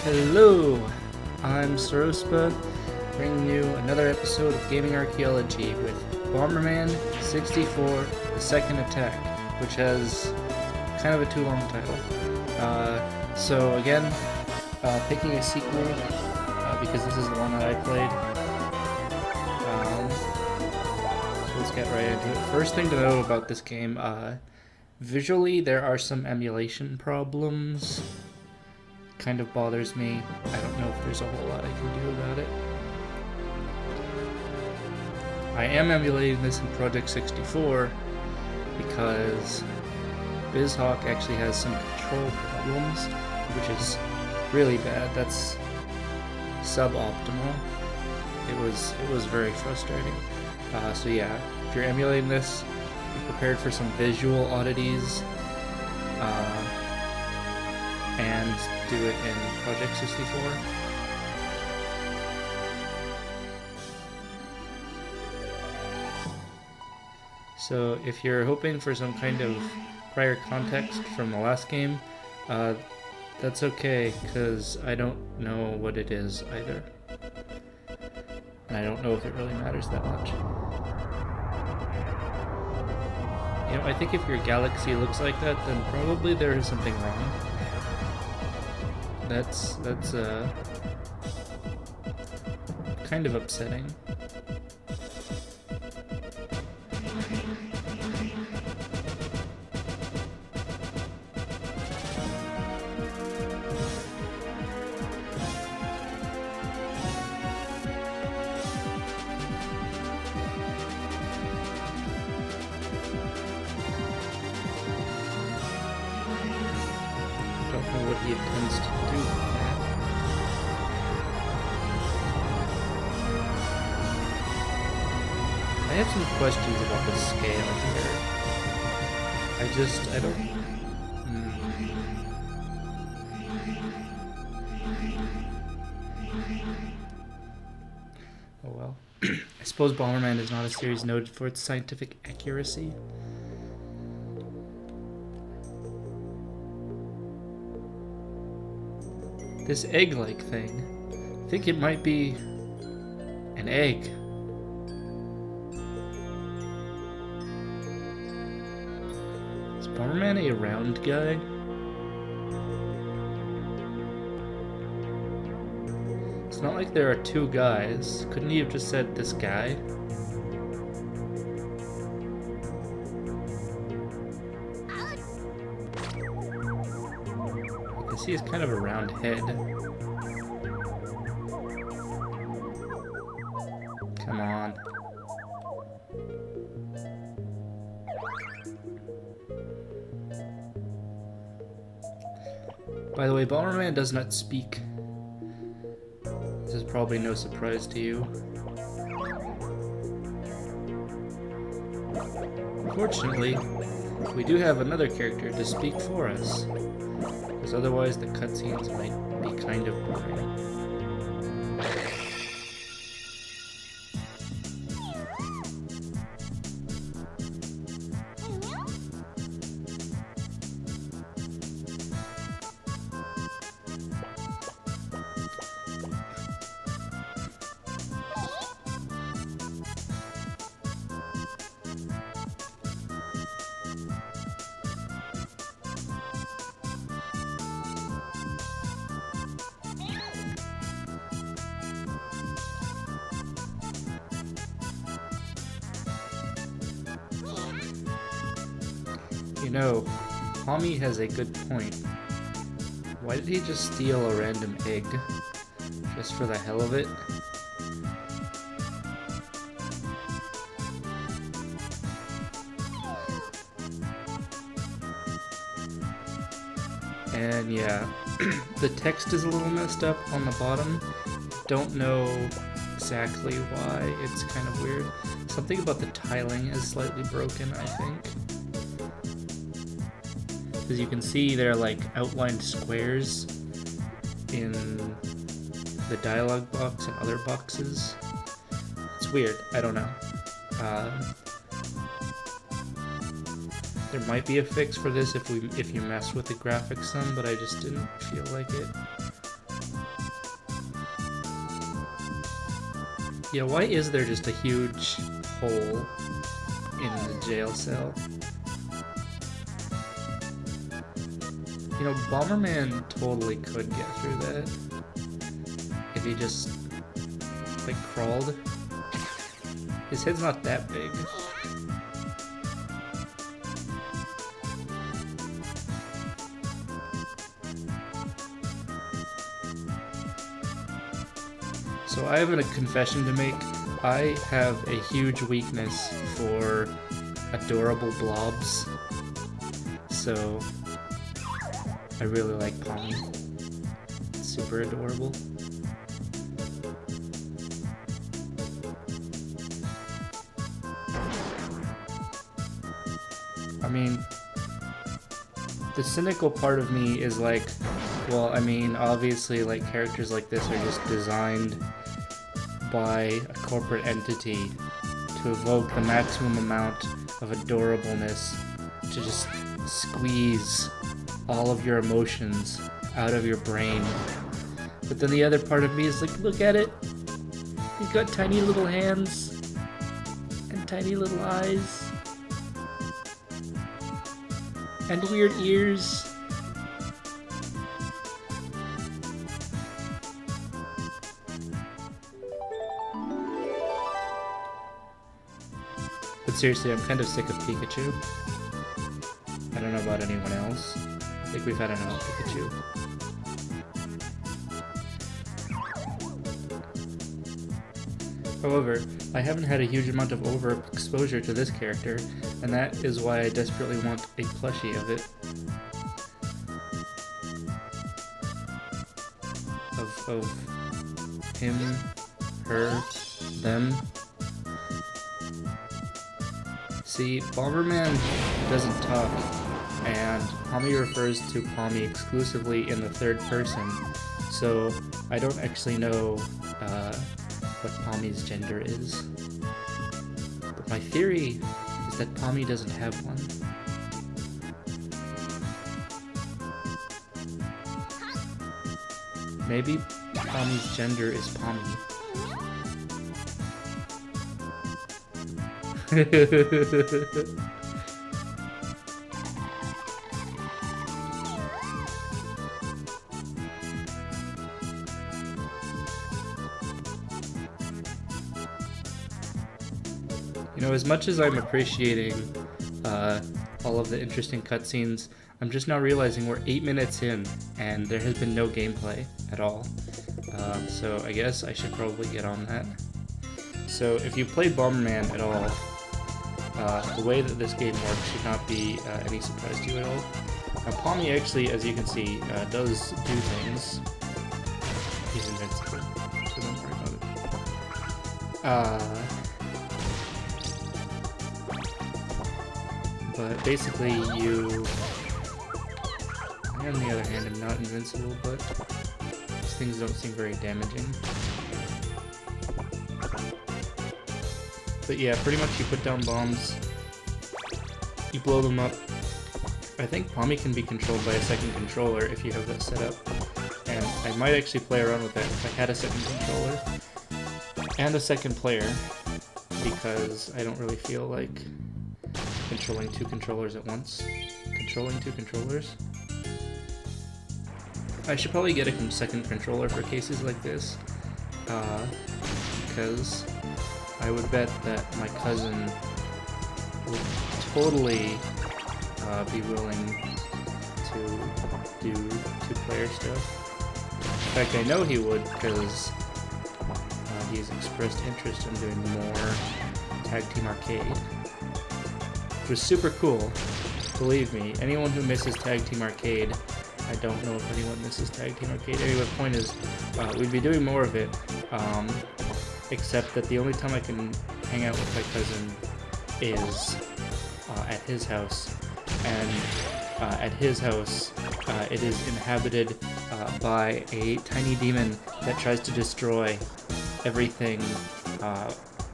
Hello, I'm Sorospa, bringing you another episode of Gaming Archaeology with Bomberman 64, The Second Attack, which has kind of a too long title. So again, picking a sequel, because this is the one that I played. So let's get right into it. First thing to know about this game, visually there are some emulation problems. Kind of bothers me. I don't know if there's a whole lot I can do about it. I am emulating this in Project 64 because BizHawk actually has some control problems, which is really bad. That's suboptimal. It was very frustrating. So yeah, if you're emulating this, be prepared for some visual oddities. And do it in Project 64. So if you're hoping for some kind of prior context from the last game, that's okay, because I don't know what it is either. And I don't know if it really matters that much. You know, I think if your galaxy looks like that, then probably there is something wrong. That's kind of upsetting. Don't know what he intends to do with that. I have some questions about the scale here. I don't... Oh well. I suppose Bomberman is not a series noted for its scientific accuracy. This egg-like thing, I think it might be an egg. Is Bomberman a round guy? It's not like there are two guys. Couldn't he have just said this guy? I see it's kind of a round head. Come on. By the way, Bomberman does not speak. This is probably no surprise to you. Fortunately, we do have another character to speak for us. Because otherwise the cutscenes might be kind of boring. You know, Tommy has a good point. Why did he just steal a random egg? Just for the hell of it? And yeah, the text is a little messed up on the bottom. Don't know exactly why, it's kind of weird. Something about the tiling is slightly broken, I think. As you can see, there are like outlined squares in the dialogue box and other boxes. It's weird, I don't know. There might be a fix for this if you mess with the graphics some, but I just didn't feel like it. Yeah, why is there just a huge hole in the jail cell? You know, Bomberman totally could get through that if he just, like, crawled. His head's not that big. So I have a confession to make. I have a huge weakness for adorable blobs. So I really like Pommy. It's super adorable. I mean, the cynical part of me is like, well, I mean, obviously, like, characters like this are just designed by a corporate entity to evoke the maximum amount of adorableness, to just squeeze all of your emotions out of your brain. But then the other part of me is like, look at it. He's got tiny little hands and tiny little eyes and weird ears. But seriously, I'm kind of sick of Pikachu. I don't know about anyone else. I think we've had enough Pikachu. However, I haven't had a huge amount of overexposure to this character, and that is why I desperately want a plushie of it. Of him, her, them. See, Bomberman doesn't talk, and Pommy refers to Pommy exclusively in the third person, so I don't actually know what Pommy's gender is. But my theory is that Pommy doesn't have one. Maybe Pommy's gender is Pommy. You know, as much as I'm appreciating all of the interesting cutscenes, I'm just now realizing we're 8 minutes in and there has been no gameplay at all. So I guess I should probably get on that. So if you play Bomberman at all, the way that this game works should not be any surprise to you at all. Now Pommy actually, as you can see, does do things. He's invincible, so don't worry about it. But basically you... I, on the other hand, am not invincible, but these things don't seem very damaging. But yeah, pretty much you put down bombs, you blow them up. I think Pommy can be controlled by a second controller if you have that set up. And I might actually play around with that if I had a second controller. And a second player, because I don't really feel like controlling two controllers at once. Controlling two controllers? I should probably get a second controller for cases like this, because I would bet that my cousin would totally be willing to do two-player stuff. In fact, I know he would, because he's expressed interest in doing more Tag Team Arcade, which was super cool. Believe me, anyone who misses Tag Team Arcade, I don't know if anyone misses Tag Team Arcade. Anyway, the point is, we'd be doing more of it, except that the only time I can hang out with my cousin is at his house, and at his house it is inhabited by a tiny demon that tries to destroy everything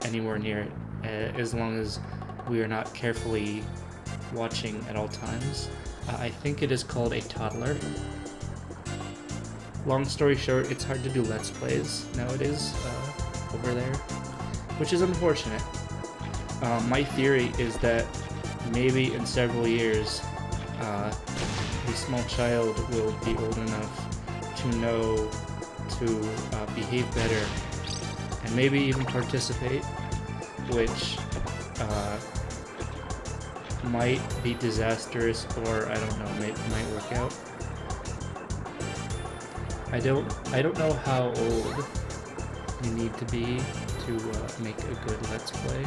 anywhere near it, as long as we are not carefully watching at all times. I think it is called a toddler. Long story short, it's hard to do Let's Plays nowadays over there. which is unfortunate. My theory is that maybe in several years, a small child will be old enough to know to behave better and maybe even participate, which might be disastrous, or I don't know, might work out. I don't know how old you need to be to make a good Let's Play,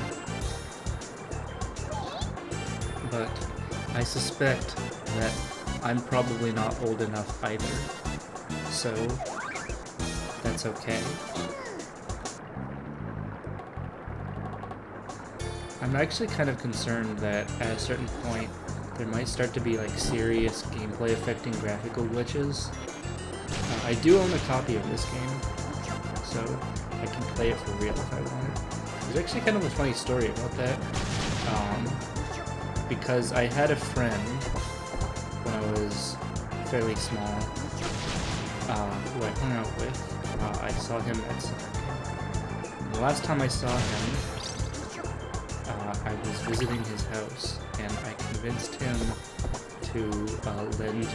but I suspect that I'm probably not old enough either, so that's okay. I'm actually kind of concerned that at a certain point there might start to be like serious gameplay affecting graphical glitches. I do own a copy of this game, so I can play it for real if I want. There's actually kind of a funny story about that, because I had a friend when I was fairly small who I hung out with. I saw him at summer camp. The last time I saw him, I was visiting his house, and I convinced him to lend me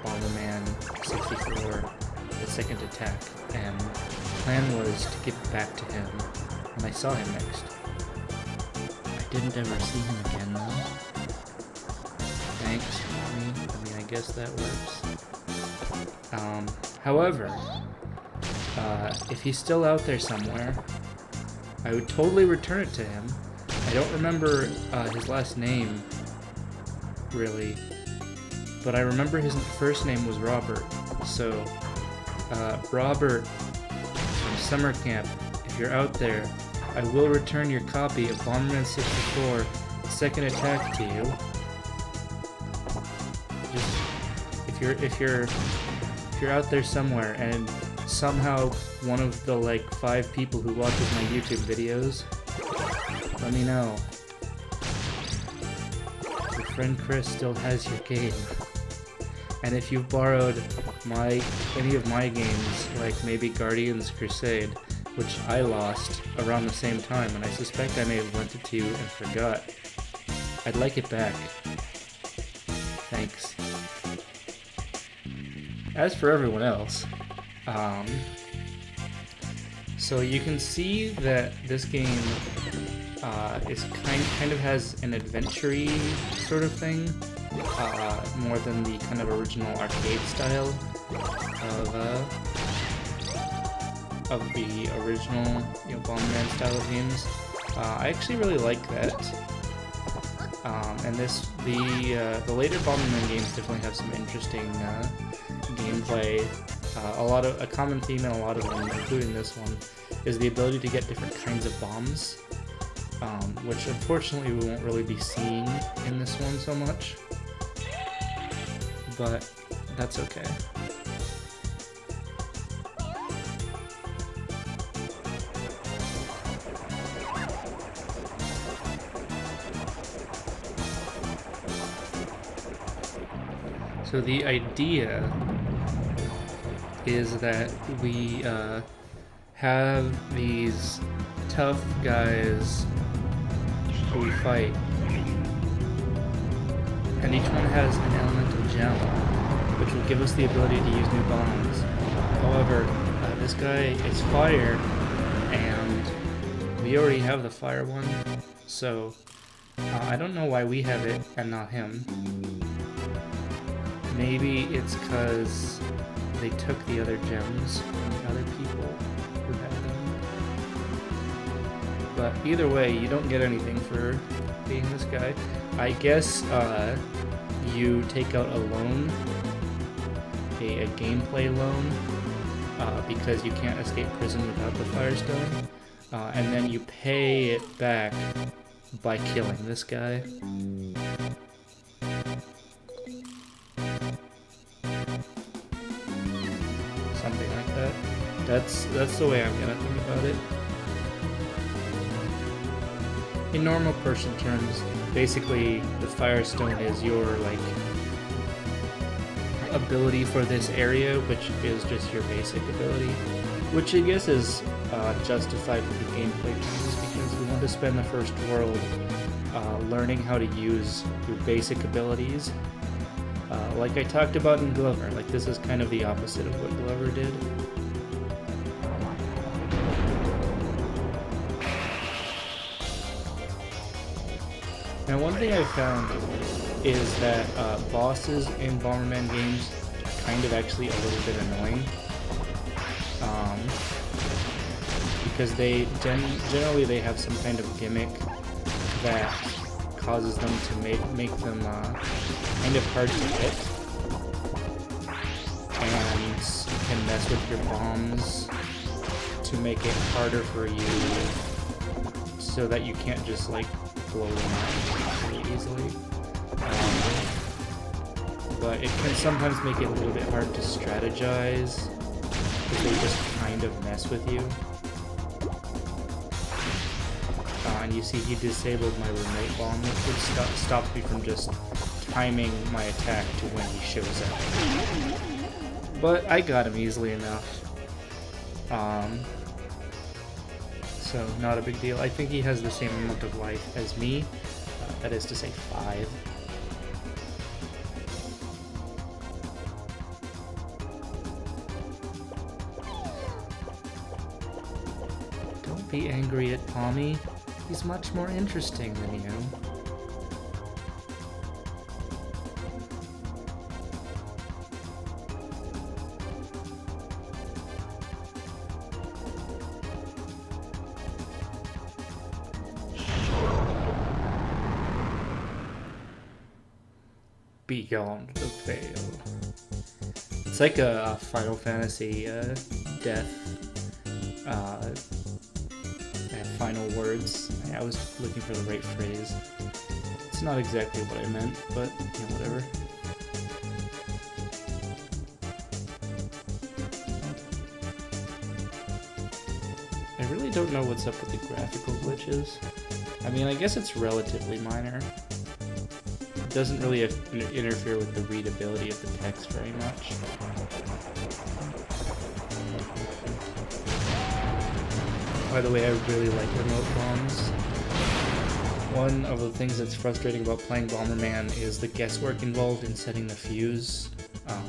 Bomberman 64, the second attack, and the plan was to give it back to him when I saw him next. I didn't ever see him again, though. Thanks, mommy. I mean, I guess that works. However, if he's still out there somewhere, I would totally return it to him. I don't remember his last name, really, but I remember his first name was Robert. So, Robert from summer camp, if you're out there, I will return your copy of Bomberman 64 second attack to you. Just if you're out there somewhere and somehow one of the like 5 people who watches my YouTube videos, let me know. Your friend Chris still has your game. And if you've borrowed any of my games, like maybe Guardians Crusade, which I lost around the same time, and I suspect I may have lent it to you and forgot, I'd like it back. Thanks. As for everyone else, so you can see that this game is kind of has an adventure-y sort of thing, more than the kind of original arcade style of the original, Bomberman style of games. I actually really like that. And the later Bomberman games definitely have some interesting gameplay. A common theme in a lot of them, including this one, is the ability to get different kinds of bombs, which unfortunately we won't really be seeing in this one so much, but that's okay. So the idea is that we have these tough guys who we fight, and each one has an elemental gem, which will give us the ability to use new bombs. However, this guy is fire, and we already have the fire one, so I don't know why we have it and not him. Maybe it's because they took the other gems from the other people who had them. But either way, you don't get anything for being this guy. I guess you take out a loan, a gameplay loan, because you can't escape prison without the Firestone, and then you pay it back by killing this guy. Something like that. That's the way I'm gonna think about it. In normal person terms, basically the Firestone is your ability for this area, which is just your basic ability. Which I guess is justified with the gameplay choices, because we want to spend the first world learning how to use your basic abilities. Like I talked about in Glover, like this is kind of the opposite of what Glover did. Now one thing I found is that bosses in Bomberman games are kind of actually a little bit annoying. Because they generally they have some kind of gimmick that causes them to make them kind of hard to hit, and can mess with your bombs to make it harder for you, so that you can't just like blow them out really easily. But it can sometimes make it a little bit hard to strategize, because they just kind of mess with you. And you see he disabled my remote bomb, which would stop me from just timing my attack to when he shows up. But I got him easily enough. So not a big deal. I think he has the same amount of life as me, that is to say 5. Don't be angry at Pommy. He's much more interesting than you. Beyond the Veil. It's like a Final Fantasy death. Final words. I was looking for the right phrase. It's not exactly what I meant, but you know, whatever. I really don't know what's up with the graphical glitches. I mean, I guess it's relatively minor. It doesn't really interfere with the readability of the text very much. By the way, I really like remote bombs. One of the things that's frustrating about playing Bomberman is the guesswork involved in setting the fuse,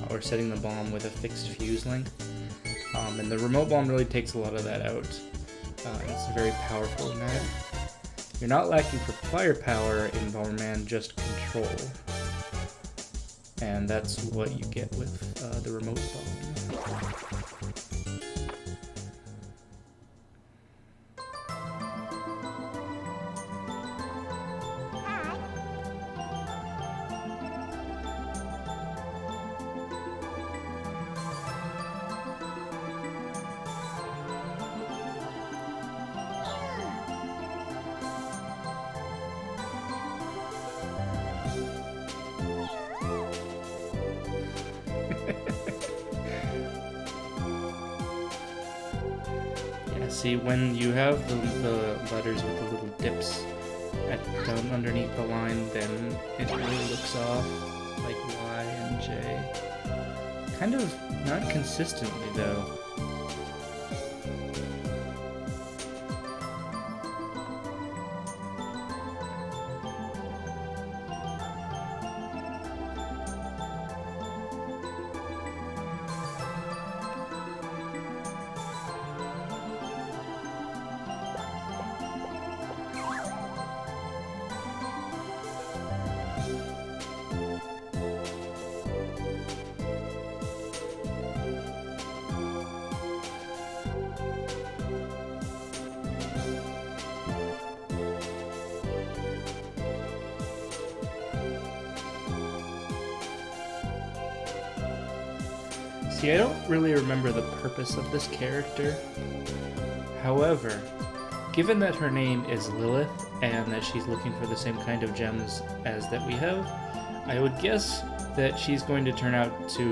or setting the bomb with a fixed fuse length. And the remote bomb really takes a lot of that out. It's very powerful in that. You're not lacking for firepower in Bomberman, just control. And that's what you get with the remote bomb. See, when you have the letters with the little dips down underneath the line, then it really looks off, like Y and J. Kind of not consistently, though. See, I don't really remember the purpose of this character. However, given that her name is Lilith and that she's looking for the same kind of gems as that we have, I would guess that she's going to turn out to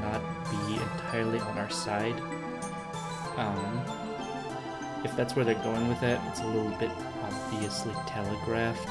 not be entirely on our side. If that's where they're going with it, it's a little bit obviously telegraphed.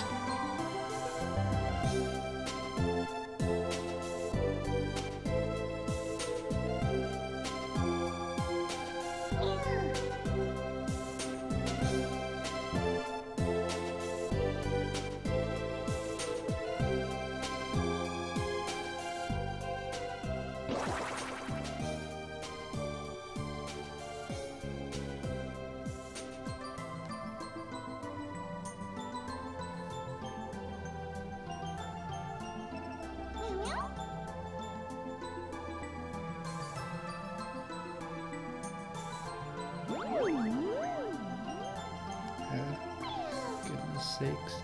sakes.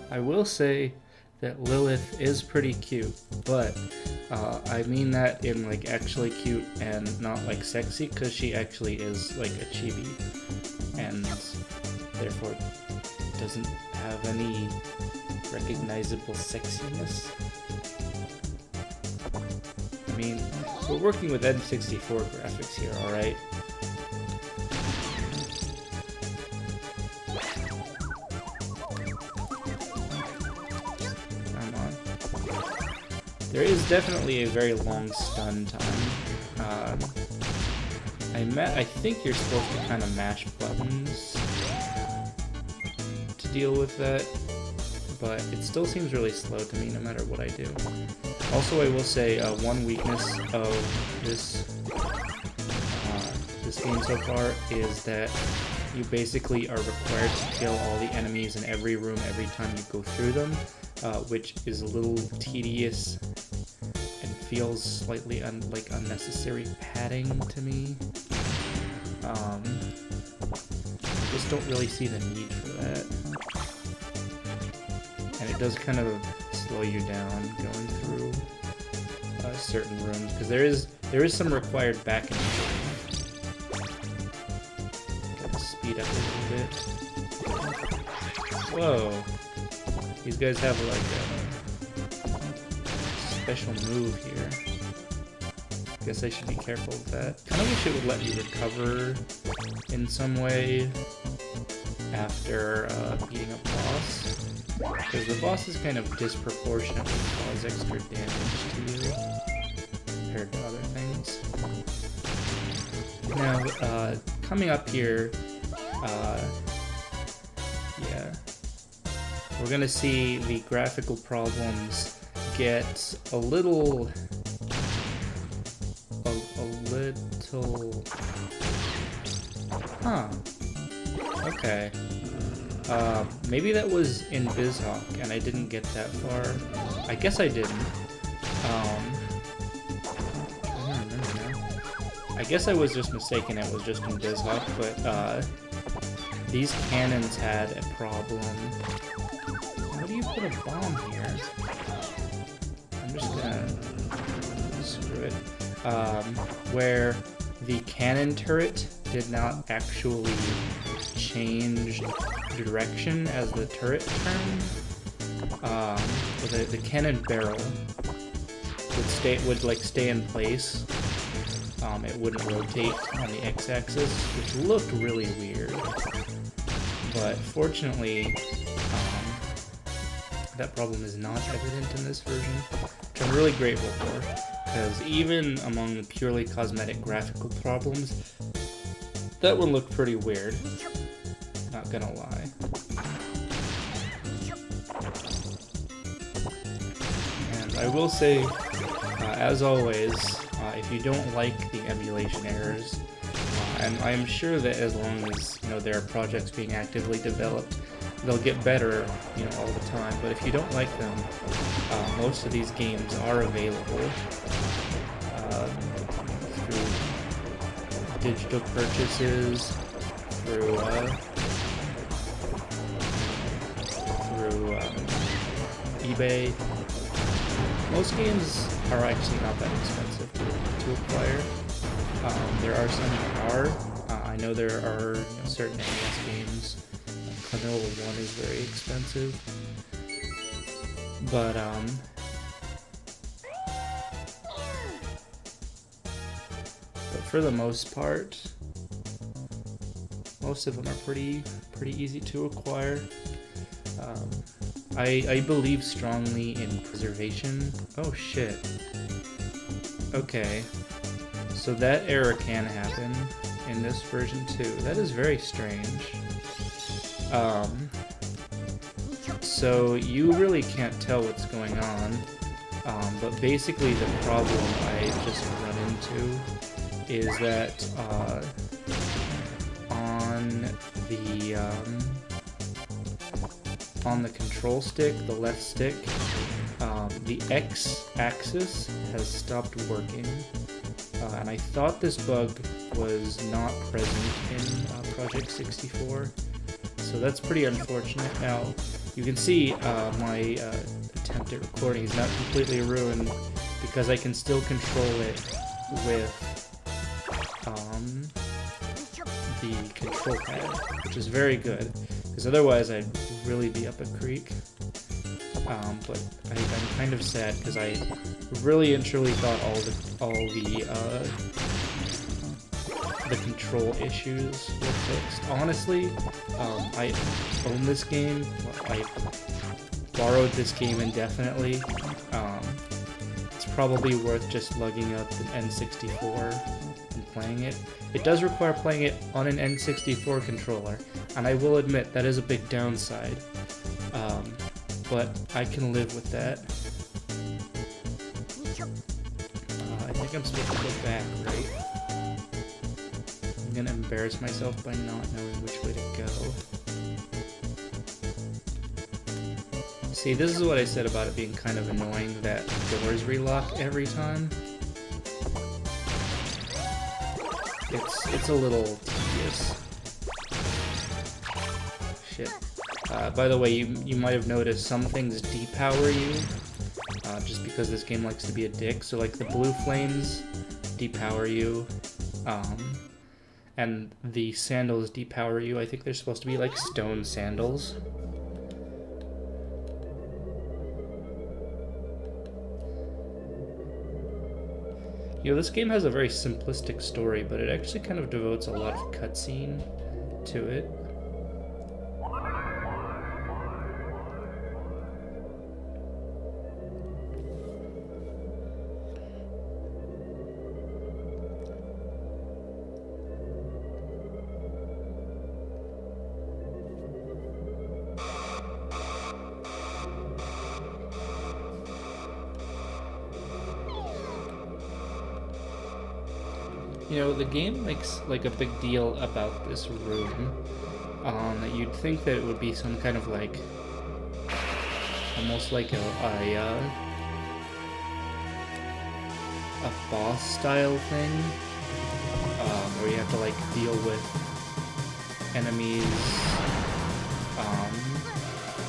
I will say that Lilith is pretty cute, but I mean that in like actually cute and not like sexy, because she actually is like a chibi and therefore doesn't have any recognizable sexiness. I mean, we're working with N64 graphics here, alright? Come on. There is definitely a very long stun time. I think you're supposed to kind of mash buttons to deal with that, but it still seems really slow to me no matter what I do. Also, I will say one weakness of this game so far is that you basically are required to kill all the enemies in every room every time you go through them, which is a little tedious and feels slightly like unnecessary padding to me. Just don't really see the need for that. And it does kind of slow you down going through certain rooms, because there is some required back and forth. Gotta speed up a little bit. Whoa! These guys have like a special move here. Guess I should be careful with that. Kind of wish it would let you recover in some way after beating a boss, because the bosses kind of disproportionately cause extra damage to you compared to other things. Now, coming up here, yeah, we're gonna see the graphical problems get a little, huh, okay. Maybe that was in BizHawk and I didn't get that far. I guess I didn't. I don't remember now. I guess I was just mistaken, it was just in BizHawk, but these cannons had a problem. How do you put a bomb here? I'm just gonna screw it. Where the cannon turret did not actually change direction as the turret turned. The cannon barrel would stay in place. It wouldn't rotate on the x-axis, which looked really weird. But fortunately, that problem is not evident in this version, which I'm really grateful for, because even among purely cosmetic graphical problems, that one looked pretty weird. Not gonna lie. And I will say, as always, if you don't like the emulation errors, and I'm sure that as long as there are projects being actively developed, they'll get better, all the time. But if you don't like them, most of these games are available through digital purchases, through eBay. Most games are actually not that expensive to acquire. There are some that are. I know there are certain NES games. Vanilla 1 is very expensive. But for the most part, most of them are pretty easy to acquire. I believe strongly in preservation. Oh shit. Okay. So that error can happen in this version too. That is very strange. So you really can't tell what's going on. But basically the problem I just run into is that on the control stick, the left stick, the X-axis has stopped working. And I thought this bug was not present in Project 64. so that's pretty unfortunate. Now, you can see my attempt at recording is not completely ruined because I can still control it with the control pad, which is very good, because otherwise I'd really be up a creek. But I'm kind of sad because I really and truly thought all the control issues were fixed. Honestly, I own this game. I borrowed this game indefinitely. It's probably worth just lugging up an N64 and playing it. It does require playing it on an N64 controller, and I will admit that is a big downside. But I can live with that. I think I'm supposed to go back, right? I'm gonna embarrass myself by not knowing which way to go. See, this is what I said about it being kind of annoying that doors relock every time. It's a little tedious. Shit. By the way, you might have noticed some things depower you, just because this game likes to be a dick. So like the blue flames depower you, and the sandals depower you. I think they're supposed to be like stone sandals. You know, this game has a very simplistic story, but it actually kind of devotes a lot of cutscene to it. You know, the game makes like a big deal about this room. That you'd think that it would be some kind of like, almost like a boss style thing, where you have to like deal with enemies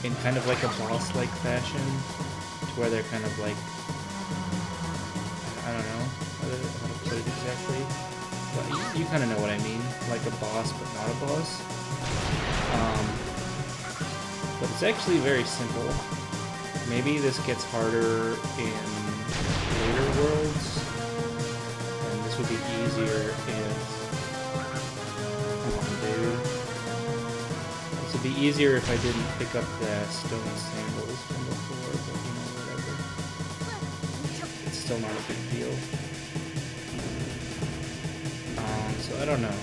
in kind of like a boss-like fashion, to where they're kind of like, I don't know how to put it exactly. But you kind of know what I mean, like a boss but not a boss. But it's actually very simple. Maybe this gets harder in later worlds, and this would be easier if... Come on, dude. This would be easier if I didn't pick up the stone sandals from before, but you know, whatever. It's still not a big deal. So I don't know.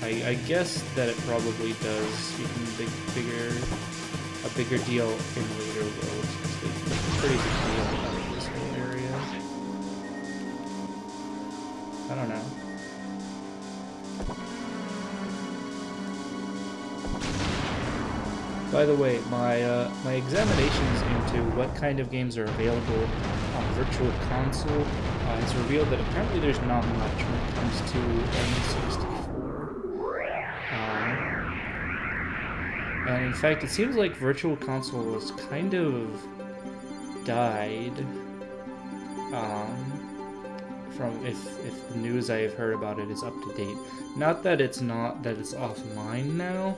I guess that it probably does even a bigger deal in later worlds, because they make a pretty big deal out of this whole area. I don't know. By the way, my examinations into what kind of games are available on Virtual Console has revealed that apparently there's not much when it comes to N64. And in fact, it seems like Virtual Console has kind of died. From if the news I have heard about it is up to date. Not that it's offline now,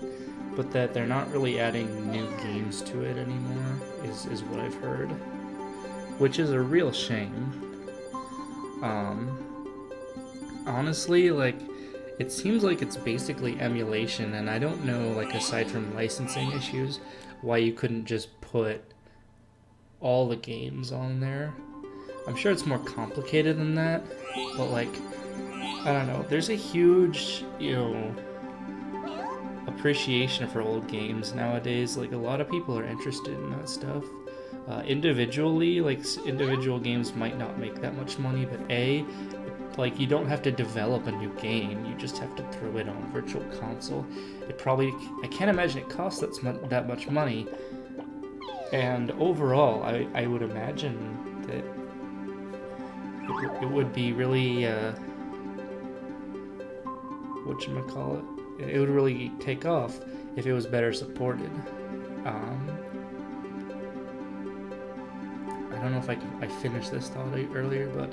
but that they're not really adding new games to it anymore, is what I've heard. Which is a real shame. Honestly, like, it seems like it's basically emulation, and I don't know, like, aside from licensing issues, why you couldn't just put all the games on there. I'm sure it's more complicated than that, but, like, I don't know, there's a huge, you know, appreciation for old games nowadays. Like, a lot of people are interested in that stuff. Individually, like, individual games might not make that much money, but like, you don't have to develop a new game, you just have to throw it on Virtual Console. I can't imagine it costs that much money, and overall, I would imagine that it would be really, whatchamacallit, it would really take off if it was better supported. I don't know if I finished this thought earlier, but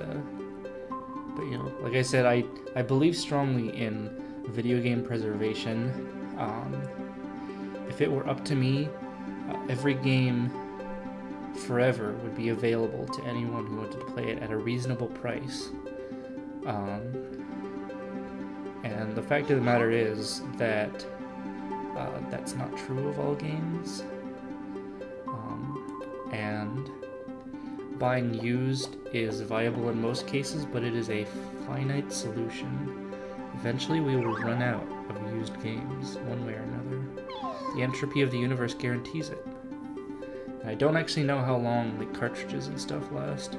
you know, like I said, I believe strongly in video game preservation. If it were up to me, every game forever would be available to anyone who wanted to play it at a reasonable price. And the fact of the matter is that that's not true of all games. And buying used is viable in most cases, but it is a finite solution. Eventually we will run out of used games, one way or another. The entropy of the universe guarantees it. And I don't actually know how long like cartridges and stuff last.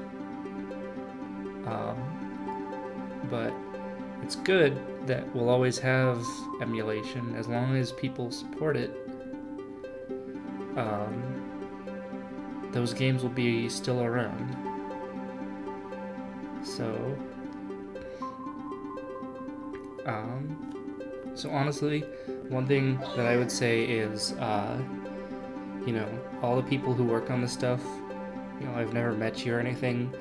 But it's good that we'll always have emulation as long as people support it. Those games will be still around. So honestly, one thing that I would say is, you know, all the people who work on this stuff, you know, I've never met you or anything.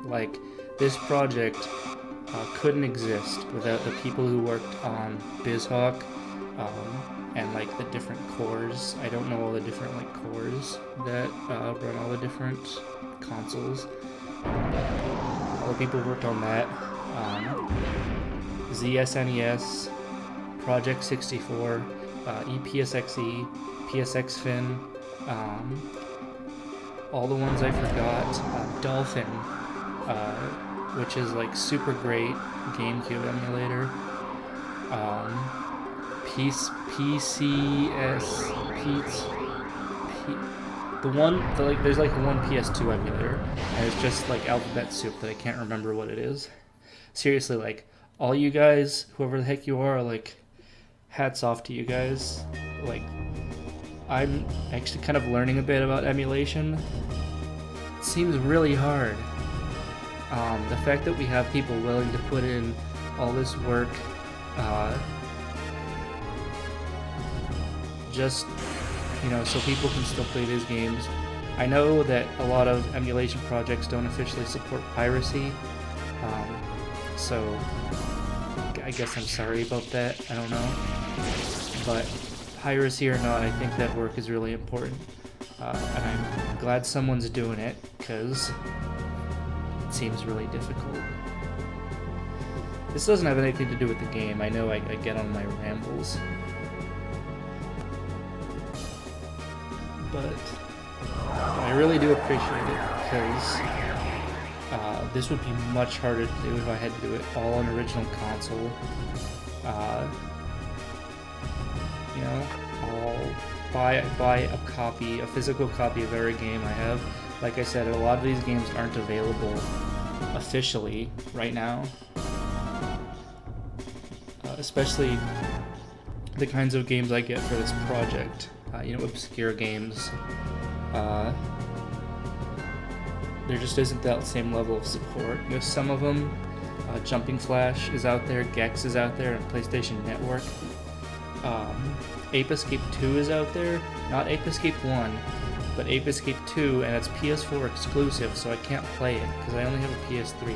Like, this project couldn't exist without the people who worked on BizHawk, and like the different cores. I don't know all the different like cores that run all the different consoles. All the people who worked on that. ZSNES, Project 64, EPSXE, PSXFin, all the ones I forgot. Dolphin, which is like super great GameCube emulator. There's like one PS2 emulator, and it's just like alphabet soup that I can't remember what it is. Seriously, like, all you guys, whoever the heck you are, like, hats off to you guys. Like, I'm actually kind of learning a bit about emulation. It seems really hard. The fact that we have people willing to put in all this work, just, you know, so people can still play these games. I know that a lot of emulation projects don't officially support piracy, so I guess I'm sorry about that. I don't know, but piracy or not, I think that work is really important, and I'm glad someone's doing it, because it seems really difficult. This doesn't have anything to do with the game. I know I get on my rambles, but I really do appreciate it, because this would be much harder to do if I had to do it all on original console. You know, I'll buy a physical copy of every game I have. Like I said, a lot of these games aren't available officially right now, especially the kinds of games I get for this project. You know, obscure games. There just isn't that same level of support. You know, some of them, Jumping Flash is out there, Gex is out there on PlayStation Network. Ape Escape 2 is out there, not Ape Escape 1, but Ape Escape 2, and it's PS4 exclusive, so I can't play it because I only have a PS3.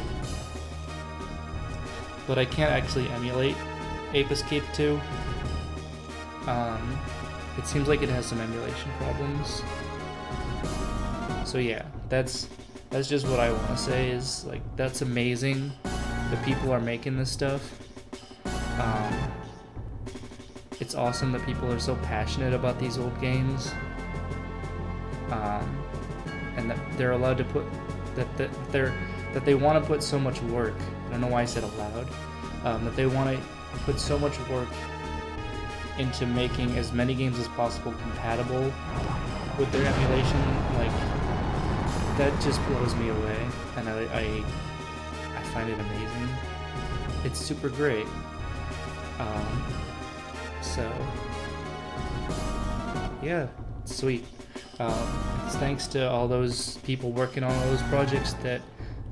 But I can't actually emulate Ape Escape 2. It seems like it has some emulation problems. So yeah, that's just what I want to say, is like, that's amazing that people are making this stuff. It's awesome that people are so passionate about these old games, and that they're allowed to put that they want to put so much work. I don't know why I said aloud. That they want to put so much work into making as many games as possible compatible with their emulation. Like, that just blows me away, and I find it amazing. It's super great. So yeah, sweet. It's thanks to all those people working on all those projects that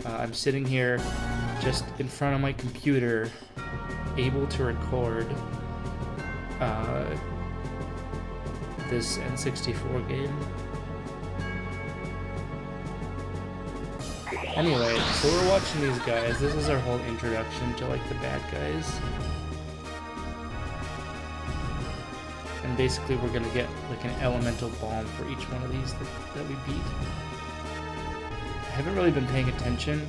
I'm sitting here just in front of my computer, able to record this N64 game. Anyway, so we're watching these guys. This is our whole introduction to like the bad guys. And basically we're gonna get like an elemental bomb for each one of these that we beat. I haven't really been paying attention.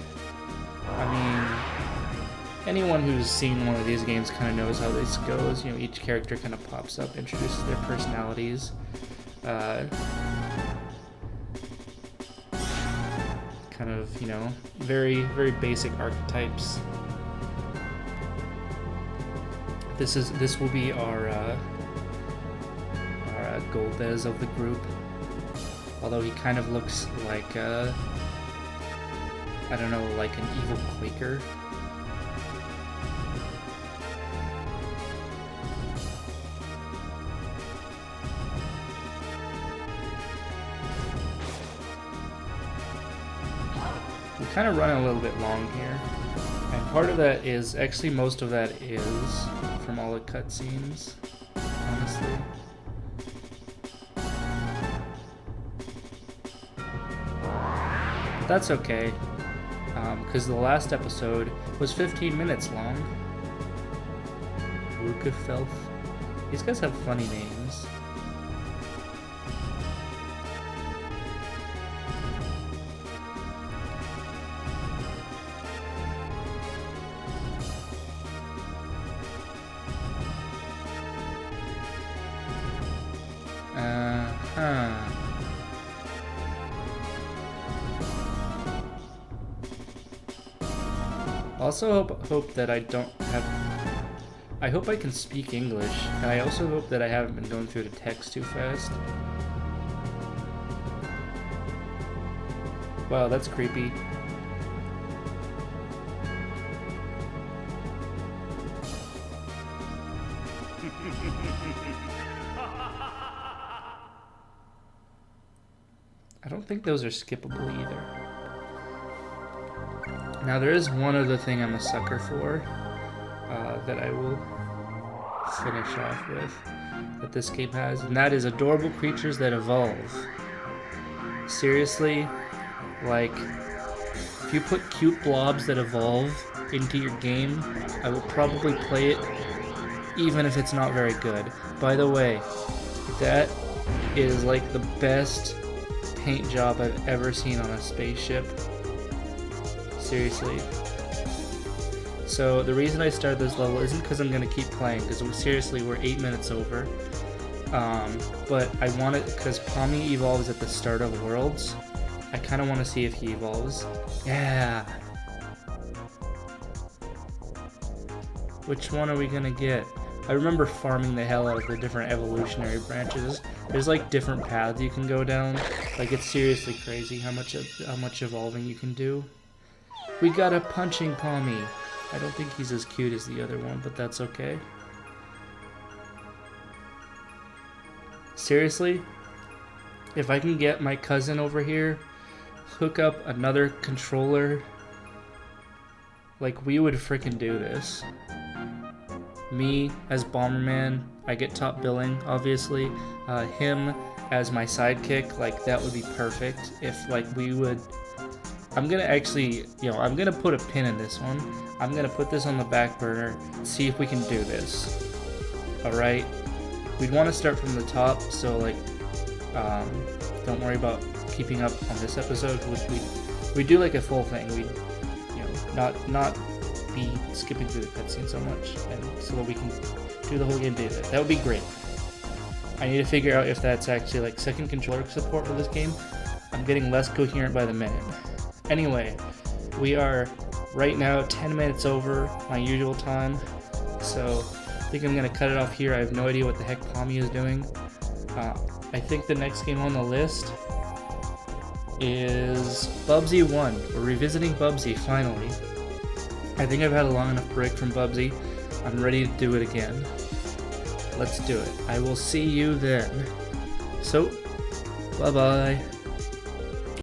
I mean, anyone who's seen one of these games kind of knows how this goes. You know, each character kind of pops up, introduces their personalities. Kind of, you know, very, very basic archetypes. This will be our Golbez of the group. Although he kind of looks like I don't know, like an evil Quaker. We're kind of running a little bit long here, and part of that is, actually most of that is from all the cutscenes, honestly. But that's okay, because the last episode was 15 minutes long. Rukefelth. These guys have funny names. Also hope that I don't have... I hope I can speak English, and I also hope that I haven't been going through the text too fast. Wow, that's creepy. I don't think those are skippable either. Now there is one other thing I'm a sucker for that I will finish off with that this game has, and that is adorable creatures that evolve. Seriously, like, if you put cute blobs that evolve into your game, I will probably play it even if it's not very good. By the way, that is like the best paint job I've ever seen on a spaceship. Seriously. So the reason I started this level isn't because I'm going to keep playing, because seriously, we're 8 minutes over. But I want it, because Pommy evolves at the start of Worlds. I kind of want to see if he evolves. Yeah! Which one are we going to get? I remember farming the hell out of the different evolutionary branches. There's like different paths you can go down. Like, it's seriously crazy how much evolving you can do. We got a punching Pommy. I don't think he's as cute as the other one, but that's okay. Seriously, if I can get my cousin over here, hook up another controller, like, we would freaking do this. Me as Bomberman, I get top billing, obviously. Him as my sidekick, like, that would be perfect. If, like, we would... I'm gonna actually, you know, I'm gonna put a pin in this one. I'm gonna put this on the back burner, see if we can do this. Alright? We'd want to start from the top, so, like, don't worry about keeping up on this episode. We do like a full thing. We, you know, not be skipping through the cutscene so much, and so that we can do the whole game data. That would be great. I need to figure out if that's actually like second controller support for this game. I'm getting less coherent by the minute. Anyway, we are right now 10 minutes over my usual time, so I think I'm gonna cut it off here. I have no idea what the heck Pommy is doing. I think the next game on the list is Bubsy 1. We're revisiting Bubsy, finally. I think I've had a long enough break from Bubsy. I'm ready to do it again. Let's do it. I will see you then. So, bye-bye.